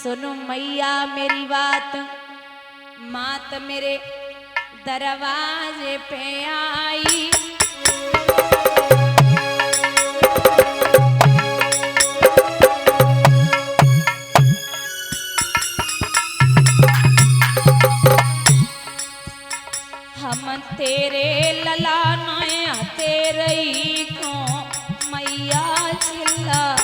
सुनो मैया मेरी बात, मात मेरे दरवाजे पे आई। हम तेरे ललानाए तेरे ही को मैया चिल्लाई।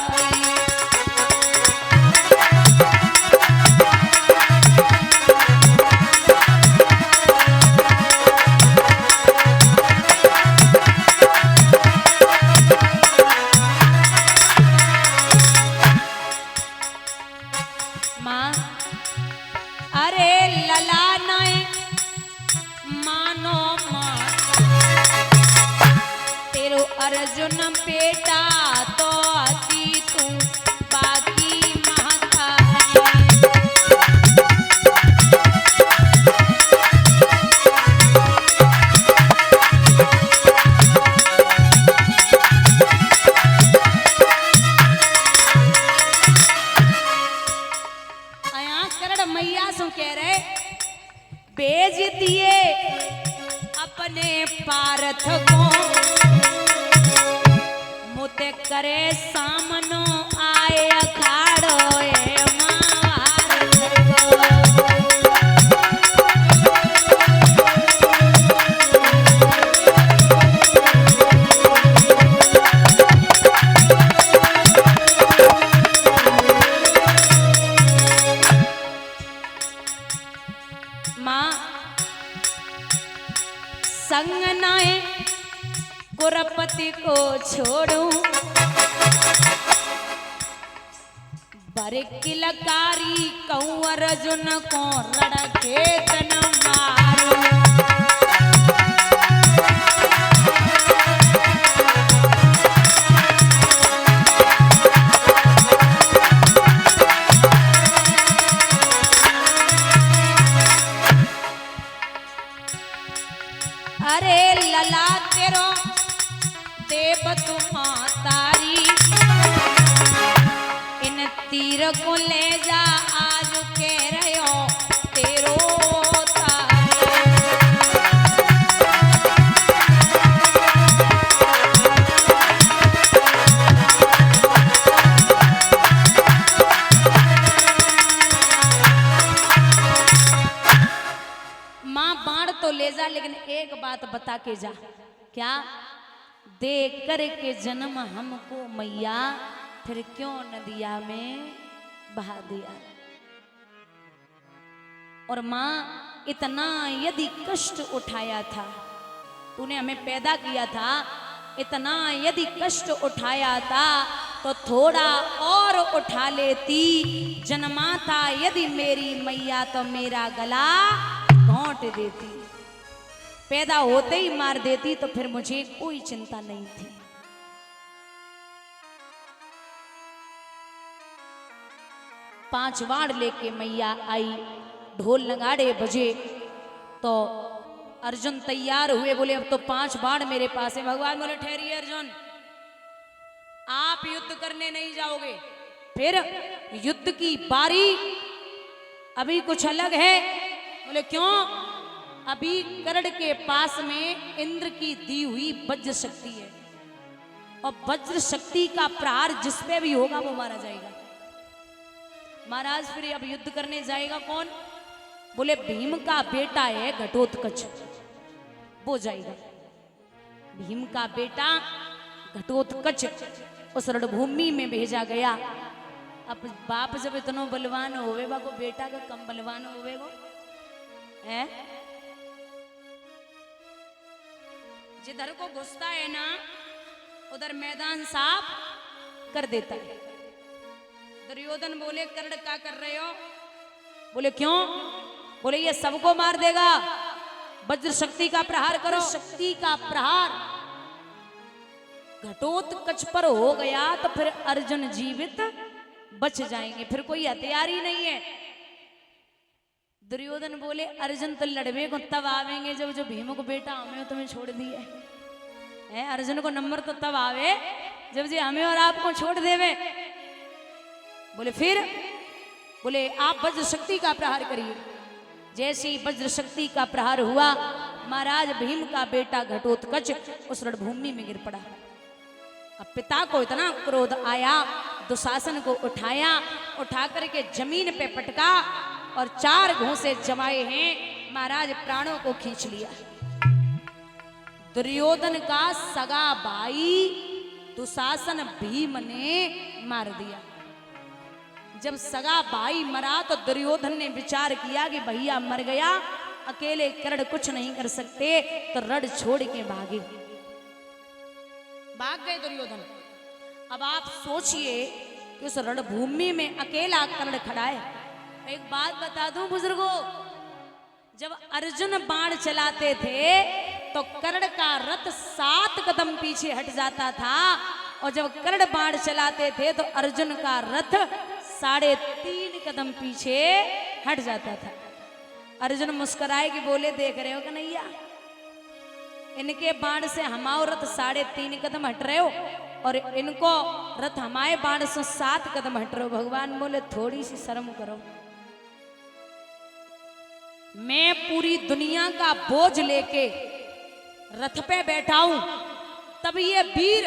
माँ अरे ललानाए मानो माँ, तेरो अर्जुन बेटा तो अति तू बाकी महातारी। आया करड़ मैया सो कह रहे बेज दिए अपने पारथ को, मुते करे सामनो आए अखाड़ो ए महाभारत को। माँ संग नाए कुरपति को छोड़ूं, बर किलकारी कहूँ अर्जुन को रड़के तन मारूं। अरे लला तेरो देव तुम्हारी, इन तीर को ले जा आज कह रहे हो तेरो तारी। माँ बाण तो ले जा, लेकिन एक बात बता के जा। क्या? दे करके जन्म हमको मैया, फिर क्यों नदिया में बहा दिया। और माँ इतना यदि कष्ट उठाया था, तूने हमें पैदा किया था, इतना यदि कष्ट उठाया था तो थोड़ा और उठा लेती। जन्मा था यदि मेरी मैया तो मेरा गला घोंट देती, पैदा होते ही मार देती, तो फिर मुझे कोई चिंता नहीं थी। पांच वाड़ लेके मैया आई, ढोल नगाड़े बजे तो अर्जुन तैयार हुए, बोले अब तो 5 बाण मेरे पास है। भगवान बोले ठहरिए अर्जुन, आप युद्ध करने नहीं जाओगे, फिर युद्ध की बारी अभी कुछ अलग है। बोले क्यों? अभी कर्ण के पास में इंद्र की दी हुई वज्र शक्ति है, और वज्र शक्ति का प्रहार जिस पे भी होगा वो मारा जाएगा। महाराज फिर अब युद्ध करने जाएगा कौन? बोले भीम का बेटा है घटोत्कच, वो जाएगा। भीम का बेटा घटोत्कच उस रणभूमि में भेजा गया। अब बाप जब इतना बलवान होवे बा को बेटा का कम बलवान होवे वो है। जिधर को घुसता है ना उधर मैदान साफ कर देता है। दुर्योधन बोले कर्ण क्या कर रहे हो? बोले क्यों? बोले ये सबको मार देगा, वज्र शक्ति का प्रहार करो। शक्ति का प्रहार घटोत्कच पर हो गया तो फिर अर्जुन जीवित बच जाएंगे, फिर कोई हथियार ही नहीं है। दुर्योधन बोले अर्जुन तो लड़वे को तब आवेंगे जब जो भीम को बेटा हमें तुम्हें छोड़ दिए है। अर्जुन को नंबर तो तब आवे जब जी हमें और आपको छोड़ देवे। बोले फिर बोले आप वज्र शक्ति का प्रहार करिए। जैसे ही वज्र शक्ति का प्रहार हुआ, महाराज भीम का बेटा घटोत्कच उस रणभूमि में गिर पड़ा। अब पिता को इतना क्रोध आया, दुशासन को उठाया, उठा करके जमीन पे पटका और 4 घूंसे जमाए हैं, महाराज प्राणों को खींच लिया। दुर्योधन का सगा भाई दुशासन भीम ने मार दिया। जब सगा भाई मरा तो दुर्योधन ने विचार किया कि भैया मर गया, अकेले कर्ण कुछ नहीं कर सकते, तो रण छोड़ के भाग गए दुर्योधन। अब आप सोचिए कि उस रणभूमि में अकेला कर्ण खड़ा है। एक बात बता दूं बुजुर्गों, जब अर्जुन बाण चलाते थे तो कर्ण का रथ 7 कदम पीछे हट जाता था, और जब कर्ण बाण चलाते थे तो अर्जुन का रथ 3.5 कदम पीछे हट जाता था। अर्जुन मुस्कुराए कि बोले देख रहे हो कन्हैया, इनके बाण से हमारा रथ 3.5 कदम हट रहे हो और इनको रथ हमारे बाण से 7 कदम हट रहे हो। भगवान बोले थोड़ी सी शर्म करो, मैं पूरी दुनिया का बोझ लेके रथ पे बैठा हूं, तब ये वीर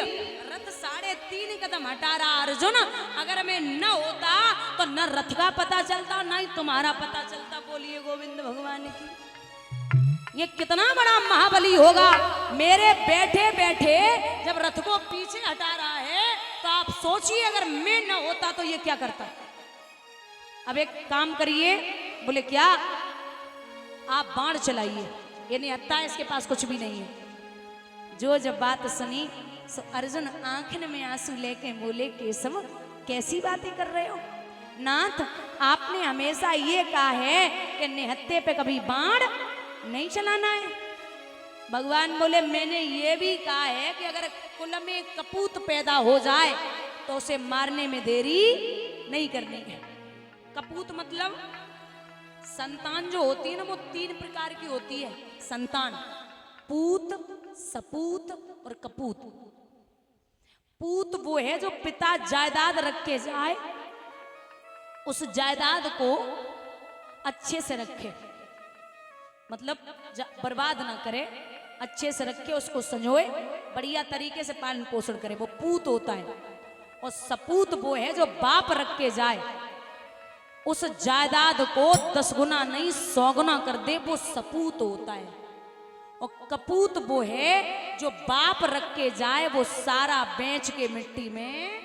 रथ 3.5 कदम हटा रहा। अर्जुन अगर मैं न होता तो न रथ का पता चलता, न ही तुम्हारा पता चलता। बोलिए गोविंद भगवान की। ये कितना बड़ा महाबली होगा, मेरे बैठे बैठे जब रथ को पीछे हटा रहा है, तो आप सोचिए अगर मैं न होता तो ये क्या करता। अब एक काम करिए, बोले क्या, आप बाण चलाइए, ये नहीं हत्ता, इसके पास कुछ भी नहीं है। जो जब बात सुनी सो अर्जुन आंखन में आंसू लेके बोले केशव कैसी बातें कर रहे हो नाथ, आपने हमेशा ये कहा है कि निहत्थे पे कभी बाण नहीं चलाना है। भगवान बोले मैंने ये भी कहा है कि अगर कुल में कपूत पैदा हो जाए तो उसे मारने में देरी नहीं करनी है। कपूत मतलब संतान जो होती है ना, वो 3 प्रकार की होती है संतान, पूत, सपूत और कपूत। पूत वो है जो पिता जायदाद रख के जाए, उस जायदाद को अच्छे से रखे, मतलब बर्बाद ना करे, अच्छे से रखे, उसको संजोए, बढ़िया तरीके से पालन पोषण करे, वो पूत होता है। और सपूत वो है जो बाप रख के जाए, उस जायदाद को 10 गुना नहीं 100 गुना कर दे, वो सपूत होता है। और कपूत वो है जो बाप रख के जाए, वो सारा बेच के मिट्टी में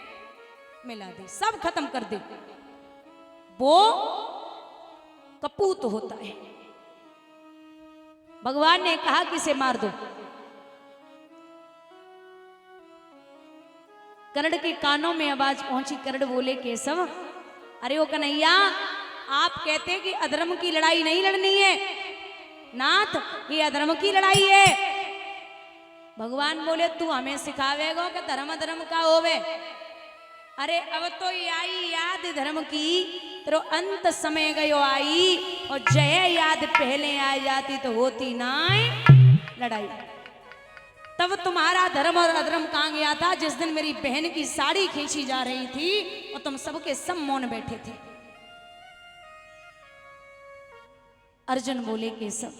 मिला दे, सब खत्म कर दे, वो कपूत होता है। भगवान ने कहा कि इसे मार दो। कर्ण के कानों में आवाज पहुंची, कर्ण बोले केशव, अरे ओ कन्हैया, आप कहते कि अधर्म की लड़ाई नहीं लड़नी है नाथ, ये अधर्म की लड़ाई है। भगवान बोले तू हमें सिखावेगो कि धर्म अधर्म का होवे। अरे अब तो ये आई याद धर्म की, तो अंत समय गयो आई, और जय याद पहले आ जाती तो होती ना लड़ाई। तब तुम्हारा धर्म और अधर्म कहां गया था, जिस दिन मेरी बहन की साड़ी खींची जा रही थी और तुम सबके सब मौन बैठे थे। अर्जुन बोले केशव,